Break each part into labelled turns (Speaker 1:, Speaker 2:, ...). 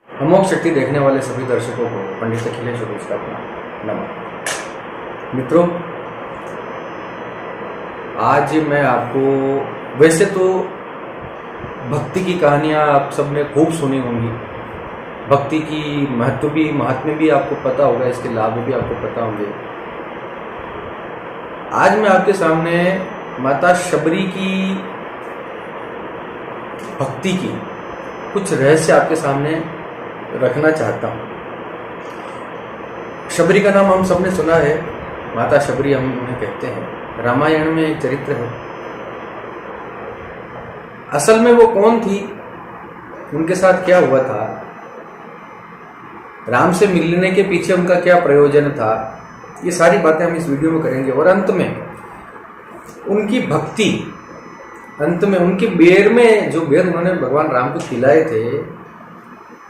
Speaker 1: अमोघ शक्ति देखने वाले सभी दर्शकों को पंडित अखिलेश जोशी का नमन। मित्रों, आज मैं आपको, वैसे तो भक्ति की कहानियां आप सबने खूब सुनी होंगी, भक्ति की महात्म्य भी आपको पता होगा, इसके लाभ भी आपको पता होंगे। आज मैं आपके सामने माता शबरी की भक्ति की कुछ रहस्य आपके सामने रखना चाहता हूँ। शबरी का नाम हम सबने सुना है, माता शबरी हम उन्हें कहते हैं। रामायण में एक चरित्र है। असल में वो कौन थी, उनके साथ क्या हुआ था, राम से मिलने के पीछे उनका क्या प्रयोजन था, ये सारी बातें हम इस वीडियो में करेंगे। और अंत में उनकी भक्ति, अंत में उनके बेर में, जो बेर उन्होंने भगवान राम को खिलाए थे,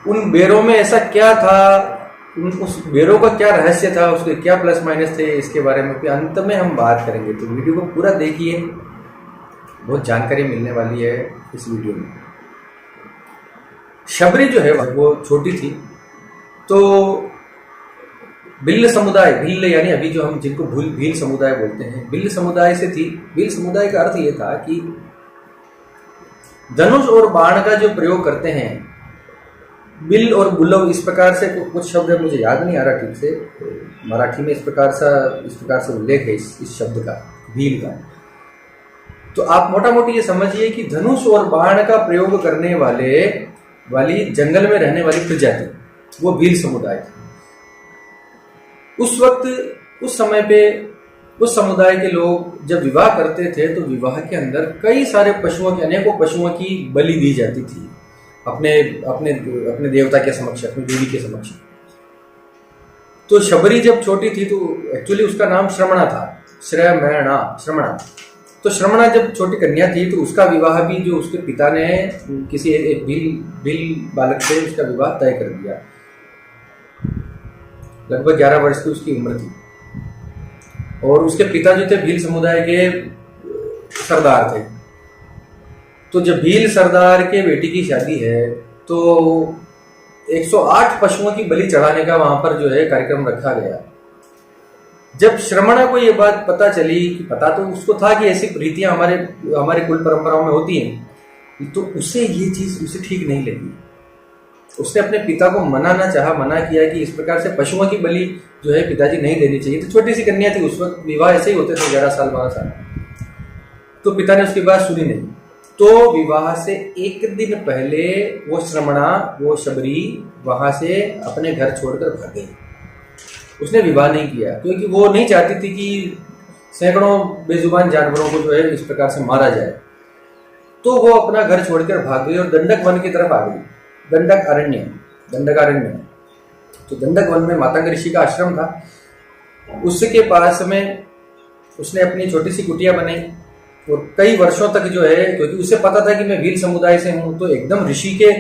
Speaker 1: उन बेरों में ऐसा क्या था, उस बेरों का क्या रहस्य था, उसके क्या प्लस माइनस थे, इसके बारे में भी अंत में हम बात करेंगे। तो वीडियो को पूरा देखिए, बहुत जानकारी मिलने वाली है इस वीडियो में। शबरी जो है वो छोटी थी, तो भिल्ल समुदाय, भिल्ल यानी अभी जो हम जिनको भील समुदाय बोलते हैं, भिल्ल समुदाय से थी। भिल्ल समुदाय का अर्थ ये था कि धनुष और बाण का जो प्रयोग करते हैं, बिल और बुलव, इस प्रकार से कुछ शब्द है, मुझे याद नहीं आ रहा ठीक से, मराठी में इस प्रकार से उल्लेख है इस शब्द का, भील का। तो आप मोटा मोटी ये समझिए कि धनुष और बाण का प्रयोग करने वाली जंगल में रहने वाली प्रजाति, वो भील समुदाय थी। उस वक्त, उस समय पे उस समुदाय के लोग जब विवाह करते थे तो विवाह के अंदर कई सारे पशुओं की, अनेकों पशुओं की बलि दी जाती थी अपने देवता के समक्ष, अपनी देवी के समक्ष। तो शबरी जब छोटी थी तो एक्चुअली उसका नाम श्रमणा था, श्रमणा। तो श्रमणा जब छोटी कन्या थी तो उसका विवाह भी, जो उसके पिता ने किसी एक भील बालक से उसका विवाह तय कर दिया। लगभग 11 वर्ष की उसकी उम्र थी, और उसके पिता जो थे भील समुदाय के सरदार थे। तो जब भील सरदार के बेटी की शादी है तो 108 पशुओं की बलि चढ़ाने का वहां पर जो है कार्यक्रम रखा गया। जब श्रमणा को ये बात पता चली, कि पता तो उसको था कि ऐसी रीतियां हमारे कुल परंपराओं में होती हैं, तो उसे ये चीज उसे ठीक नहीं लगी। उसने अपने पिता को मना किया कि इस प्रकार से पशुओं की बलि जो है पिताजी नहीं देनी चाहिए। तो छोटी सी कन्या थी, उस वक्त विवाह ऐसे ही होते थे, 11 साल 12 साल। तो पिता ने उसकी बात सुनी नहीं। तो विवाह से एक दिन पहले वो श्रमणा, वो शबरी वहां से अपने घर छोड़कर भाग गई। उसने विवाह नहीं किया क्योंकि वो नहीं चाहती थी कि सैकड़ों बेजुबान जानवरों को जो है इस प्रकार से मारा जाए। तो वो अपना घर छोड़कर भाग गई और दंडक वन की तरफ आ गई। दंडक अरण्य। तो दंडक वन में मातंग ऋषि का आश्रम था। उसके पास में उसने अपनी छोटी सी कुटिया बनाई, और कई वर्षों तक जो है, क्योंकि उसे पता था कि मैं भील समुदाय से हूँ, तो एकदम ऋषि के,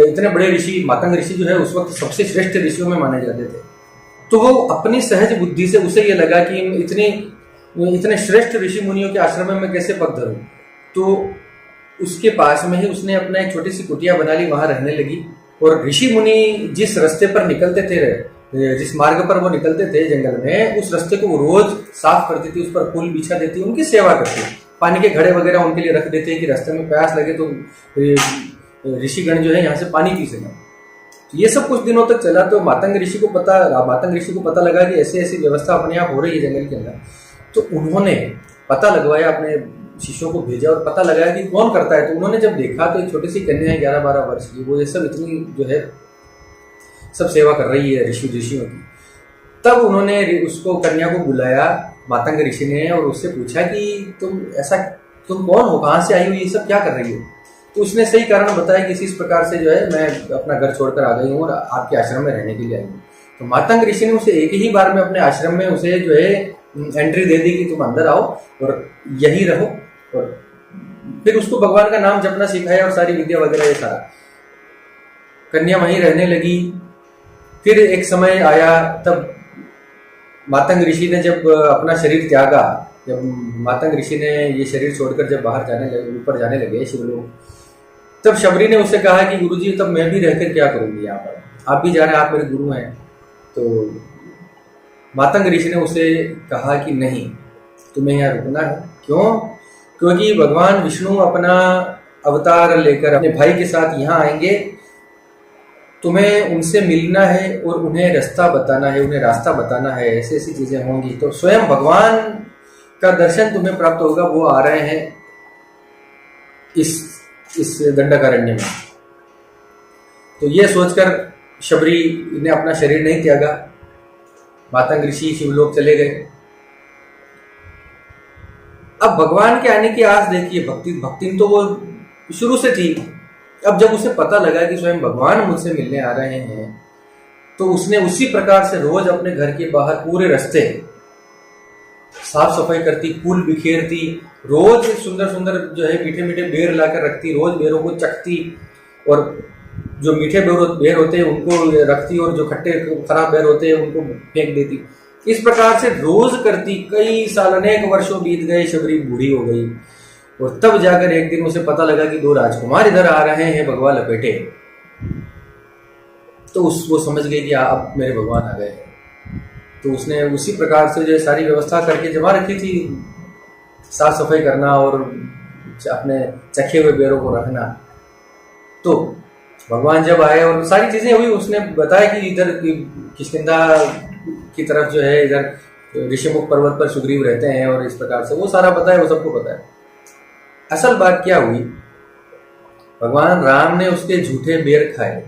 Speaker 1: इतने बड़े ऋषि, मातंग ऋषि जो है उस वक्त सबसे श्रेष्ठ ऋषियों में माने जाते थे। तो वो अपनी सहज बुद्धि से, उसे ये लगा कि इतने श्रेष्ठ ऋषि मुनियों के आश्रम में मैं कैसे पग धरूं। तो उसके पास में ही उसने अपना एक छोटी सी कुटिया बना ली, वहां रहने लगी। और ऋषि मुनि जिस रास्ते पर निकलते थे, जिस मार्ग पर वो निकलते थे जंगल में, उस रास्ते को वो रोज साफ करती थी, उस पर फूल बिछा देती, उनकी सेवा करती, पानी के घड़े वगैरह उनके लिए रख देते कि रास्ते में प्यास लगे तो ऋषिगण जो है यहाँ से पानी पी सकें। तो ये सब कुछ दिनों तक चला। तो मातंग ऋषि को पता लगा कि ऐसी ऐसी व्यवस्था अपने आप हो रही है जंगल के अंदर। तो उन्होंने पता लगवाया, अपने शिष्यों को भेजा और पता लगाया कि कौन करता है। तो उन्होंने जब देखा तो एक छोटी सी कन्या है 11-12 वर्ष की, वो ये सब इतनी जो है सब सेवा कर रही है ऋषियों की। तब उन्होंने उसको, कन्या को बुलाया मातंग ऋषि ने, और उससे पूछा कि तुम कौन हो, कहाँ से आई हो, ये सब क्या कर रही हो। तो उसने सही कारण बताया कि इस प्रकार से जो है मैं अपना घर छोड़कर आ गई हूँ और आपके आश्रम में रहने के लिए आई हूँ। तो मातंग ऋषि ने उसे एक ही बार में अपने आश्रम में उसे जो है एंट्री दे दी कि तुम अंदर आओ और यही रहो। और फिर उसको भगवान का नाम जपना सिखाया और सारी विद्या वगैरह ये सारा। कन्या वहीं रहने लगी। फिर एक समय आया, तब मातंग ऋषि ने जब अपना शरीर त्यागा जब मातंग ऋषि ने ये शरीर छोड़कर जब बाहर जाने लगे, ऊपर जाने लगे शिवलोक, तब शबरी ने उससे कहा कि गुरुजी तब मैं भी रहकर क्या करूंगी यहाँ पर, आप भी जा रहे हैं, आप मेरे गुरु हैं। तो मातंग ऋषि ने उसे कहा कि नहीं, तुम्हें यहाँ रुकना है। क्यों? क्योंकि भगवान विष्णु अपना अवतार लेकर अपने भाई के साथ यहाँ आएंगे, तुम्हें उनसे मिलना है और उन्हें रास्ता बताना है, उन्हें रास्ता बताना है, ऐसी ऐसी चीजें होंगी। तो स्वयं भगवान का दर्शन तुम्हें प्राप्त होगा, वो आ रहे हैं इस दंडकारण्य में। तो ये सोचकर शबरी ने अपना शरीर नहीं त्यागा, मातंग ऋषि शिवलोक चले गए। अब भगवान के आने की आस देखिए, भक्ति तो वो शुरू से थी। अब जब उसे पता लगा कि स्वयं भगवान मुझसे मिलने आ रहे हैं, तो उसने उसी प्रकार से रोज अपने घर के बाहर पूरे रास्ते साफ सफाई करती, फूल बिखेरती, रोज सुंदर सुंदर जो है मीठे मीठे बेर लाकर रखती, रोज बेरों को चखती, और जो मीठे बेर होते हैं उनको रखती, और जो खट्टे खराब बेर होते हैं उनको फेंक देती। इस प्रकार से रोज करती। कई साल, अनेक वर्षों बीत गए, शबरी बूढ़ी हो गई, और तब जाकर एक दिन उसे पता लगा कि 2 राजकुमार इधर आ रहे हैं भगवा लपेटे। तो वो समझ गई कि अब मेरे भगवान आ गए। तो उसने उसी प्रकार से जो सारी व्यवस्था करके जमा रखी थी, साफ सफाई करना और अपने चखे हुए बेरों को रखना। तो भगवान जब आए और सारी चीजें हुई, उसने बताया कि इधर किष्किंधा की तरफ जो है, इधर ऋषिमुख पर्वत पर सुग्रीव रहते हैं, और इस प्रकार से वो सारा बताया, वो सबको बताया। असल बात क्या हुई, भगवान राम ने उसके झूठे बेर खाए।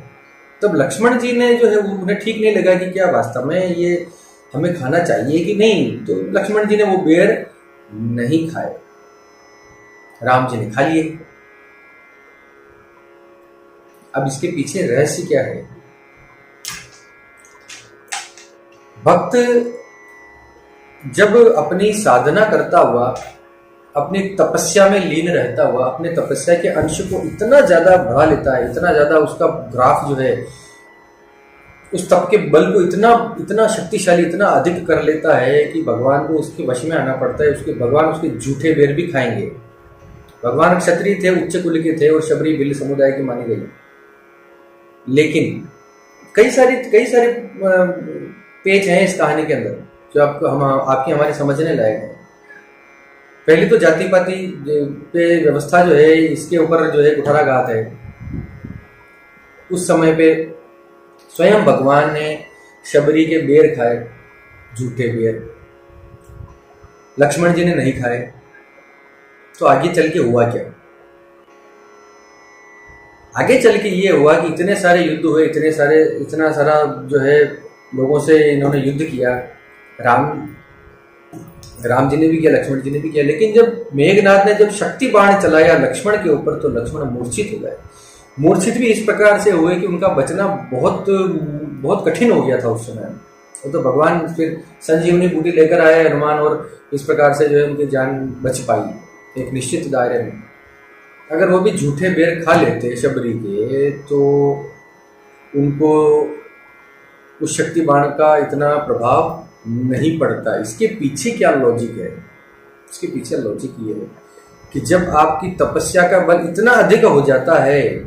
Speaker 1: तब लक्ष्मण जी ने जो है, उन्हें ठीक नहीं लगा कि क्या वास्तव में ये हमें खाना चाहिए कि नहीं। तो लक्ष्मण जी ने वो बेर नहीं खाए, राम जी ने खा लिए। अब इसके पीछे रहस्य क्या है? भक्त जब अपनी साधना करता हुआ, अपनी तपस्या में लीन रहता हुआ, अपने तपस्या के अंश को इतना ज्यादा बढ़ा लेता है, इतना ज्यादा उसका ग्राफ जो है, उस तप के बल को इतना शक्तिशाली, इतना अधिक कर लेता है कि भगवान को उसके वश में आना पड़ता है। भगवान उसके झूठे बेर भी खाएंगे। भगवान क्षत्रिय थे, उच्च कुल के थे, और शबरी भिल्ल समुदाय की मानी गई। लेकिन कई सारे पेच हैं इस कहानी के अंदर, जो आपकी हमारे समझने लायक है। पहली तो जाति पाति पे व्यवस्था जो है, इसके ऊपर जो है कुठाराघात है। उस समय पे स्वयं भगवान ने शबरी के बेर खाए, झूठे बेर। लक्ष्मण जी ने नहीं खाए। तो आगे चल के हुआ क्या? आगे चल के ये हुआ कि इतने सारे युद्ध हुए, इतना सारा जो है लोगों से इन्होंने युद्ध किया। राम जी ने भी किया, लक्ष्मण जी ने भी किया। लेकिन जब मेघनाथ ने जब शक्ति बाण चलाया लक्ष्मण के ऊपर, तो लक्ष्मण मूर्छित हो गए। मूर्छित भी इस प्रकार से हुए कि उनका बचना बहुत कठिन हो गया था उस समय। तो भगवान फिर संजीवनी बूटी लेकर आए हनुमान, और इस प्रकार से जो है उनकी जान बच पाई एक निश्चित दायरे में। अगर वो भी झूठे बेर खा लेते शबरी के, तो उनको उस शक्ति बाण का इतना प्रभाव नहीं पड़ता। इसके पीछे क्या लॉजिक है? इसके पीछे लॉजिक ये है कि जब आपकी तपस्या का बल इतना अधिक हो जाता है,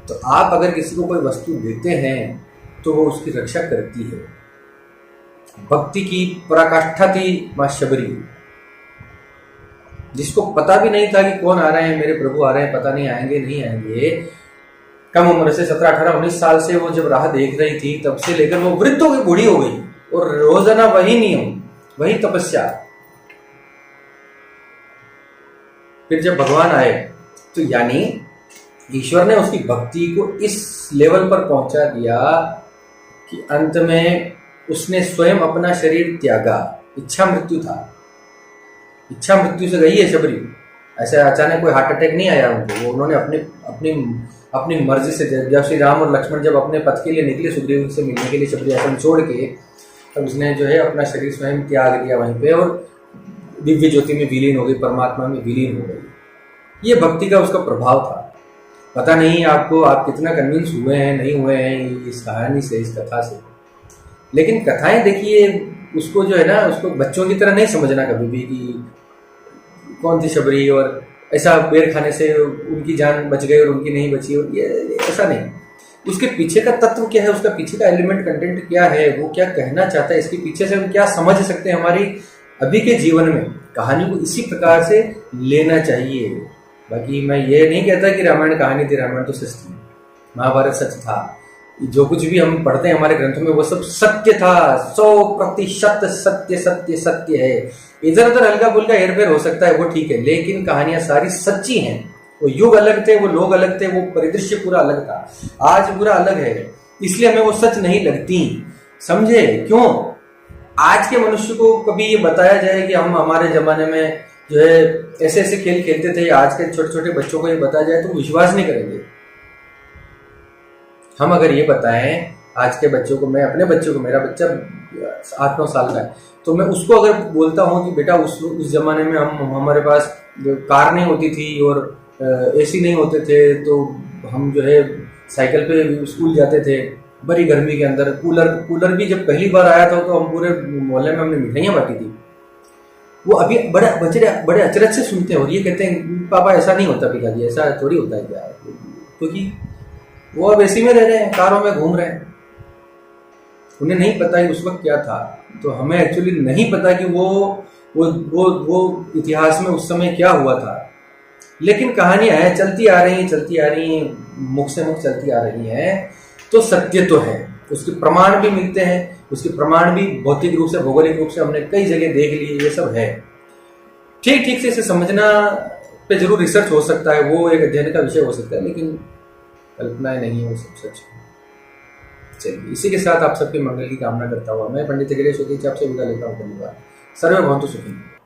Speaker 1: तो आप अगर किसी को कोई वस्तु देते हैं तो वो उसकी रक्षा करती है। भक्ति की पराकाष्ठा थी मां शबरी, जिसको पता भी नहीं था कि कौन आ रहे हैं, मेरे प्रभु आ रहे हैं, पता नहीं आएंगे नहीं आएंगे। कम उम्र से 17, 18, 19 साल से वो जब राह देख रही थी, तब से लेकर वो वृद्ध हो गई, बूढ़ी हो गई, और रोजाना वही नियम, वही तपस्या। फिर जब भगवान आए, तो यानी ईश्वर ने उसकी भक्ति को इस लेवल पर पहुंचा दिया कि अंत में उसने स्वयं अपना शरीर त्यागा। इच्छा मृत्यु था, इच्छा मृत्यु से गई है शबरी। ऐसे अचानक कोई हार्ट अटैक नहीं आया उनको। वो उन्होंने अपनी मर्जी से, जब श्री राम और लक्ष्मण जब अपने पथ के लिए निकले सुग्रीव से मिलने के लिए, शबरी आश्रम छोड़ के, तब उसने जो है अपना शरीर स्वयं त्याग दिया वहीं पे, और दिव्य ज्योति में विलीन हो गई, परमात्मा में विलीन हो गई। ये भक्ति का उसका प्रभाव था। पता नहीं आपको, आप कितना कन्विंस हुए हैं नहीं हुए हैं इस कहानी से, इस कथा से। लेकिन कथाएं देखिए, उसको जो है ना, उसको बच्चों की तरह नहीं समझना कभी भी कि कौन थी शबरी, और ऐसा बेर खाने से उनकी जान बच गई और उनकी नहीं बची, और ये ऐसा नहीं। उसके पीछे का तत्व क्या है, उसका पीछे का एलिमेंट कंटेंट क्या है, वो क्या कहना चाहता है, इसके पीछे से हम क्या समझ सकते हैं हमारी अभी के जीवन में, कहानी को इसी प्रकार से लेना चाहिए। बाकी मैं ये नहीं कहता कि रामायण कहानी थी, रामायण तो सच थी, महाभारत सच था, जो कुछ भी हम पढ़ते हैं हमारे ग्रंथों में वो सब सत्य था, 100% सत्य सत्य सत्य है। इधर उधर हल्का फुल्का हेरफेर हो सकता है, वो ठीक है, लेकिन कहानियां सारी सच्ची हैं। वो युग अलग थे, वो लोग अलग थे, वो परिदृश्य पूरा अलग था, आज पूरा अलग है, इसलिए हमें वो सच नहीं लगती। समझे क्यों? आज के मनुष्य को कभी ये बताया जाए कि हम हमारे जमाने में जो है ऐसे ऐसे खेल खेलते थे, आज के छोटे छोटे बच्चों को ये बताया जाए तो विश्वास नहीं करेंगे। हम अगर ये बताएं आज के बच्चों को, मैं अपने बच्चों को, मेरा बच्चा 8-9 साल का है, तो मैं उसको अगर बोलता हूँ कि बेटा उस जमाने में हमारे पास कार नहीं होती थी और एसी नहीं होते थे, तो हम जो है साइकिल पे स्कूल जाते थे, बड़ी गर्मी के अंदर कूलर भी जब पहली बार आया था तो हम पूरे मोहल्ले में हमने मिठाइयाँ बांटी थी। वो अभी बड़े बच्चे बड़े अचरज से सुनते हैं और ये कहते हैं पापा ऐसा नहीं होता पिताजी, ऐसा थोड़ी होता है क्या, क्योंकि वो अब एसी में रह रहे हैं, कारों में घूम रहे हैं, उन्हें नहीं पता कि उस वक्त क्या था। तो हमें एक्चुअली नहीं पता कि वो इतिहास में उस समय क्या हुआ था, लेकिन कहानियां हैं, चलती आ रही हैं, मुख से मुख चलती आ रही हैं, तो सत्य तो है, उसके प्रमाण भी मिलते हैं, उसके प्रमाण भी भौतिक रूप से, भौगोलिक रूप से हमने कई जगह देख लिए, ये सब है। ठीक से इसे समझना पे जरूर रिसर्च हो सकता है, वो एक अध्ययन का विषय हो सकता है, लेकिन कल्पनाएं नहीं है वो सब सच। चलिए, इसी के साथ आप सबके मंगल की कामना करता हुआ मैं पंडित गिरीश आपसे विदा लेता हूँ। धन्यवाद। सर्वे भवन्तु सुखिनः।